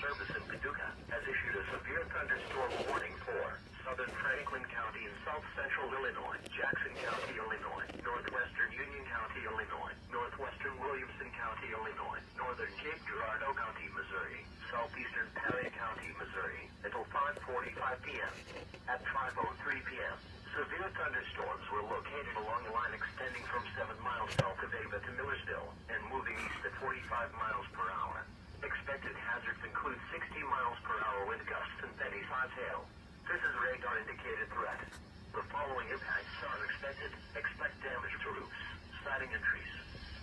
Service in Paducah has issued a severe thunderstorm warning for southern Franklin County in south central Illinois, Jackson County, Illinois, northwestern Union County, Illinois, northwestern Williamson County, Illinois, northern Cape Girardeau County, Missouri, southeastern Perry County, Missouri, until 5:45 p.m. At 5:03 p.m., severe thunderstorms were located along a line extending from 7 miles south of Ava to Millersville and moving east at 45 miles per hour. Expected hazards include 60 miles per hour wind gusts and penny size hail. This is radar indicated threat. The following impacts are expected. Expect damage to roofs, siding and trees.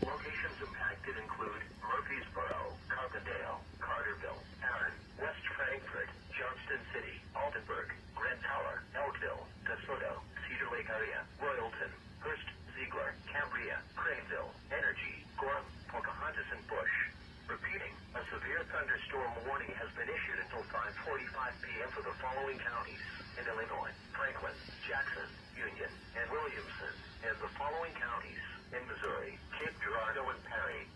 Locations impacted include Murfreesboro, Carbondale, Carterville, Aaron, West Frankfort, Johnston City, Altenburg, Grand Tower, Elkville, DeSoto, Cedar Lake area, Royalton, Hurst, Ziegler, Cambria, Craigville, Energy, Gorham, Pocahontas and Bush. Repeating, a severe thunderstorm warning has been issued until 5:45 p.m. for the following counties in Illinois: Franklin, Jackson, Union, and Williamson, and the following counties in Missouri: Cape Girardeau and Perry.